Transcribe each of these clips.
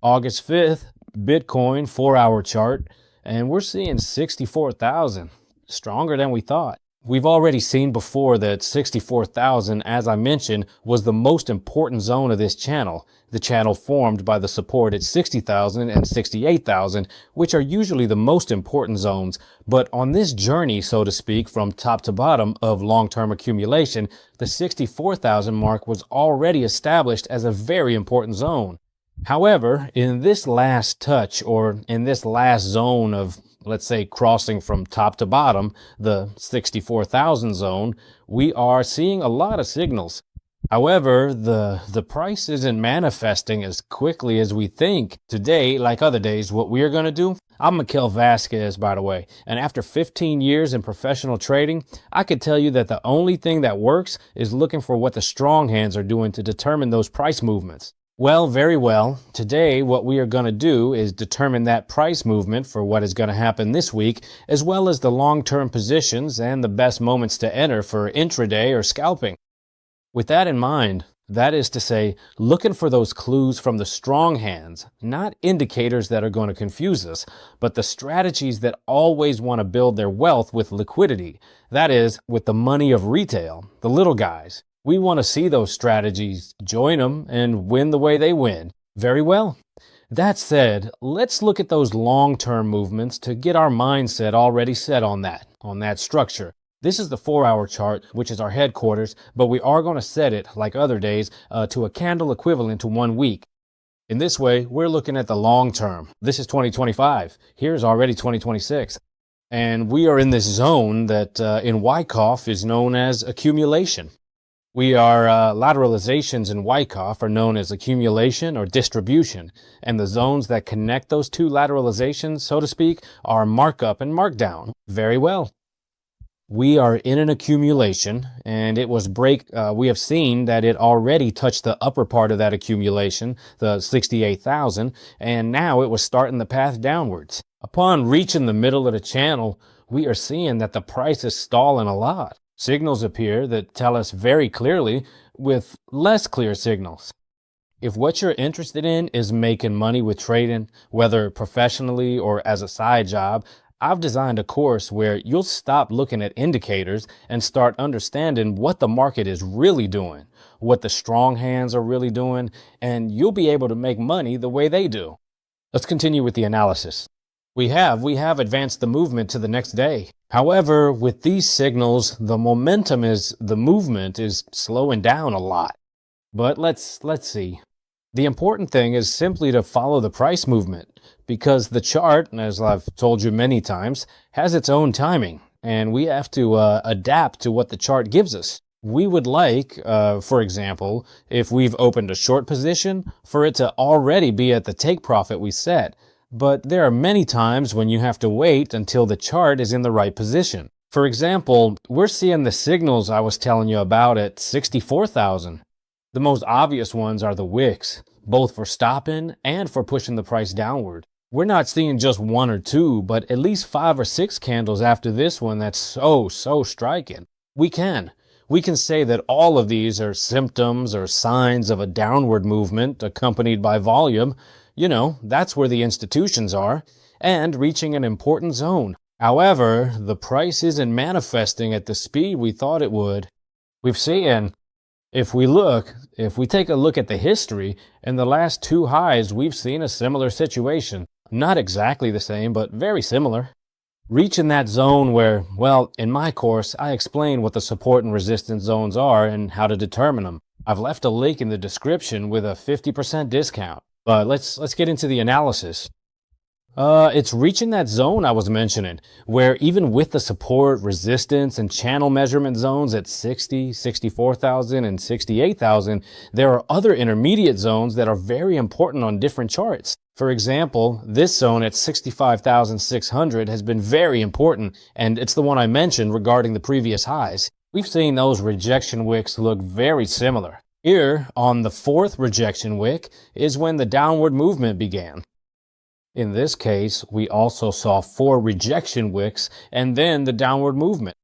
August 5th, Bitcoin 4-hour chart, and we're seeing 64,000. Stronger than we thought. We've already seen before that 64,000, as I mentioned, was the most important zone of this channel. The channel formed by the support at 60,000 and 68,000, which are usually the most important zones. But on this journey, so to speak, from top to bottom of long-term accumulation, the 64,000 mark was already established as a very important zone. However, in this last touch, or in this last zone of, let's say, crossing from top to bottom, the 64,000 zone, we are seeing a lot of signals. However, the price isn't manifesting as quickly as we think. Today, like other days, what we are going to do, I'm Mikel Vasquez, by the way, and after 15 years in professional trading, I could tell you that the only thing that works is looking for what the strong hands are doing to determine those price movements. Well, very well. Today, what we are going to do is determine that price movement for what is going to happen this week, as well as the long-term positions and the best moments to enter for intraday or scalping. With that in mind, that is to say, looking for those clues from the strong hands, not indicators that are going to confuse us, but the strategies that always want to build their wealth with liquidity. That is, with the money of retail, the little guys. We want to see those strategies, join them, and win the way they win. Very well. That said, let's look at those long-term movements to get our mindset already set on that structure. This is the 4-hour chart, which is our headquarters, but we are going to set it, like other days, to a candle equivalent to 1 week. In this way, we're looking at the long term. This is 2025. Here's already 2026. And we are in this zone that in Wyckoff is known as accumulation. We are lateralizations in Wyckoff are known as accumulation or distribution, and the zones that connect those two lateralizations, so to speak, are markup and markdown. Very well. We are in an accumulation, and it was we have seen that it already touched the upper part of that accumulation, the 68,000, and now it was starting the path downwards. Upon reaching the middle of the channel, we are seeing that the price is stalling a lot. Signals appear that tell us very clearly with less clear signals. If what you're interested in is making money with trading, whether professionally or as a side job, I've designed a course where you'll stop looking at indicators and start understanding what the market is really doing, what the strong hands are really doing, and you'll be able to make money the way they do. Let's continue with the analysis. We have advanced the movement to the next day. However, with these signals, the movement is slowing down a lot. But let's see. The important thing is simply to follow the price movement, because the chart, as I've told you many times, has its own timing, and we have to adapt to what the chart gives us. We would like, for example, if we've opened a short position, for it to already be at the take profit we set. But there are many times when you have to wait until the chart is in the right position. For example, we're seeing the signals I was telling you about at 64,000. The most obvious ones are the wicks, both for stopping and for pushing the price downward. We're not seeing just 1 or 2, but at least 5 or 6 candles after this one that's so striking. We can say that all of these are symptoms or signs of a downward movement accompanied by volume. You know, that's where the institutions are, and reaching an important zone. However, the price isn't manifesting at the speed we thought it would. We've seen, if we take a look at the history, in the last 2 highs, we've seen a similar situation. Not exactly the same, but very similar. Reaching that zone where, well, in my course, I explain what the support and resistance zones are and how to determine them. I've left a link in the description with a 50% discount. But let's get into the analysis. It's reaching that zone I was mentioning, where even with the support, resistance, and channel measurement zones at 60, 64,000, and 68,000, there are other intermediate zones that are very important on different charts. For example, this zone at 65,600 has been very important, and it's the one I mentioned regarding the previous highs. We've seen those rejection wicks look very similar. Here, on the 4th rejection wick, is when the downward movement began. In this case, we also saw 4 rejection wicks and then the downward movement.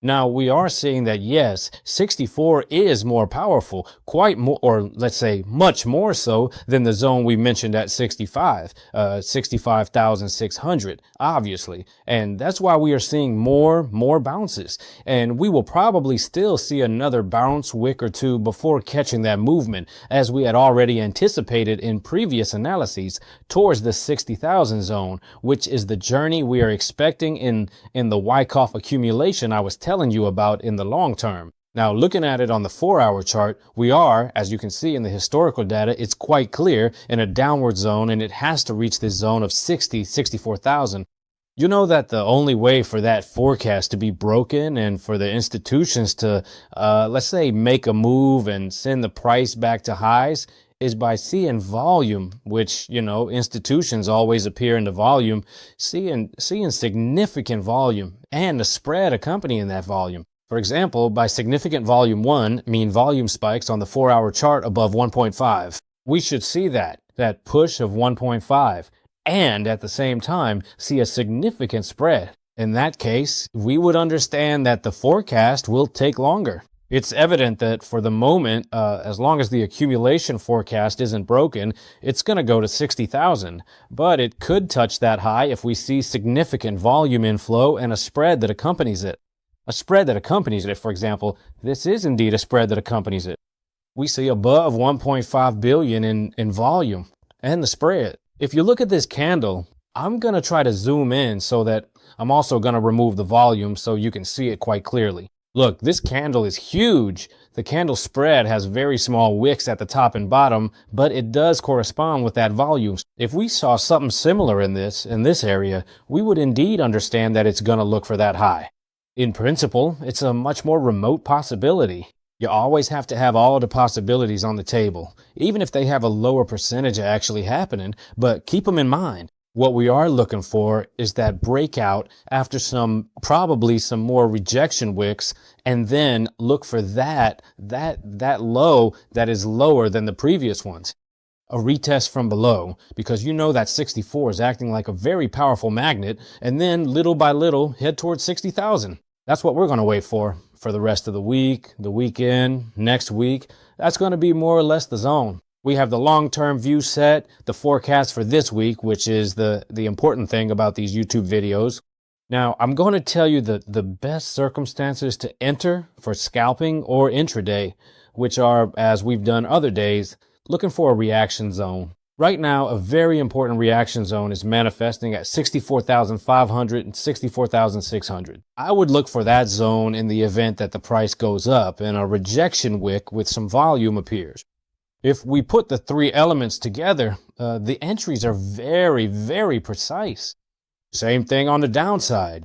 Now, we are seeing that yes, 64 is more powerful, quite more, or let's say much more so than the zone we mentioned at 65, 65,600, obviously. And that's why we are seeing more bounces. And we will probably still see another bounce wick or two before catching that movement, as we had already anticipated in previous analyses, towards the 60,000 zone, which is the journey we are expecting in the Wyckoff accumulation I was telling you about in the long term. Now, looking at it on the 4-hour chart, we are, as you can see in the historical data, it's quite clear in a downward zone, and it has to reach this zone of 64,000. You know that the only way for that forecast to be broken and for the institutions to, let's say, make a move and send the price back to highs is by seeing volume, which, institutions always appear in the volume, seeing significant volume and the spread accompanying that volume. For example, by significant volume 1, mean volume spikes on the 4-hour chart above 1.5. We should see that push of 1.5, and at the same time, see a significant spread. In that case, we would understand that the forecast will take longer. It's evident that for the moment, as long as the accumulation forecast isn't broken, it's going to go to 60,000. But it could touch that high if we see significant volume inflow and a spread that accompanies it. A spread that accompanies it, for example, this is indeed a spread that accompanies it. We see above 1.5 billion in volume and the spread. If you look at this candle, I'm going to try to zoom in so that I'm also going to remove the volume so you can see it quite clearly. Look, this candle is huge. The candle spread has very small wicks at the top and bottom, but it does correspond with that volume. If we saw something similar in this area, we would indeed understand that it's going to look for that high. In principle, it's a much more remote possibility. You always have to have all the possibilities on the table, even if they have a lower percentage of actually happening, but keep them in mind. What we are looking for is that breakout after probably some more rejection wicks, and then look for that low that is lower than the previous ones. A retest from below, because you know that 64 is acting like a very powerful magnet, and then little by little head towards 60,000. That's what we're going to wait for the rest of the week, the weekend, next week. That's going to be more or less the zone. We have the long-term view set, the forecast for this week, which is the important thing about these YouTube videos. Now, I'm going to tell you the best circumstances to enter for scalping or intraday, which are, as we've done other days, looking for a reaction zone. Right now, a very important reaction zone is manifesting at 64,500 and 64,600. I would look for that zone in the event that the price goes up and a rejection wick with some volume appears. If we put the three elements together, the entries are very, very precise. Same thing on the downside.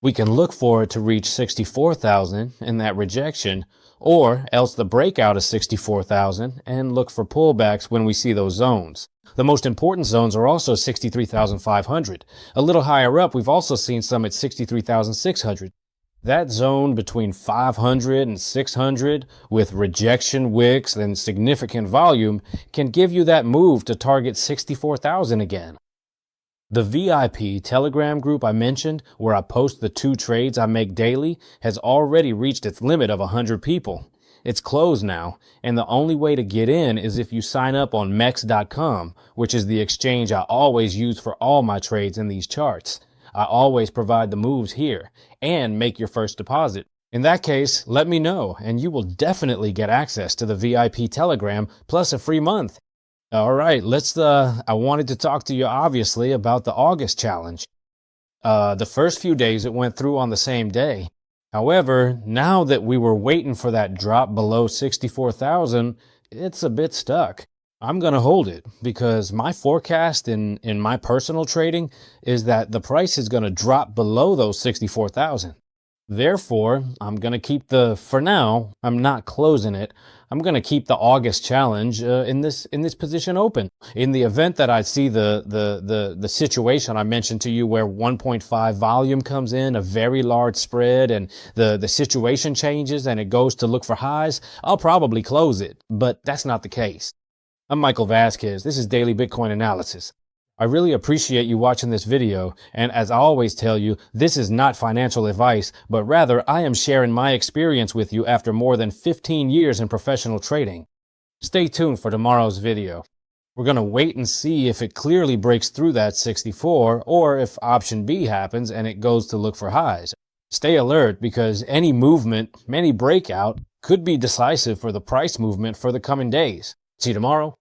We can look for it to reach 64,000 in that rejection, or else the breakout of 64,000 and look for pullbacks when we see those zones. The most important zones are also 63,500. A little higher up, we've also seen some at 63,600. That zone between 500 and 600 with rejection wicks and significant volume can give you that move to target 64,000 again. The VIP Telegram group I mentioned, where I post the 2 trades I make daily, has already reached its limit of 100 people. It's closed now, and the only way to get in is if you sign up on mex.com, which is the exchange I always use for all my trades in these charts. I always provide the moves here and make your first deposit. In that case, let me know, and you will definitely get access to the VIP Telegram plus a free month. All right, I wanted to talk to you obviously about the August challenge. The first few days it went through on the same day. However, now that we were waiting for that drop below 64,000, it's a bit stuck. I'm going to hold it because my forecast in my personal trading is that the price is going to drop below those 64,000. Therefore, I'm going to keep for now, I'm not closing it. I'm going to keep the August challenge in this position open. In the event that I see the situation I mentioned to you where 1.5 volume comes in, a very large spread, and the situation changes and it goes to look for highs, I'll probably close it, but that's not the case. I'm Michael Vasquez. This is Daily Bitcoin Analysis. I really appreciate you watching this video, and as I always tell you, this is not financial advice, but rather I am sharing my experience with you after more than 15 years in professional trading. Stay tuned for tomorrow's video. We're going to wait and see if it clearly breaks through that 64 or if option B happens and it goes to look for highs. Stay alert because any movement, any breakout could be decisive for the price movement for the coming days. See you tomorrow.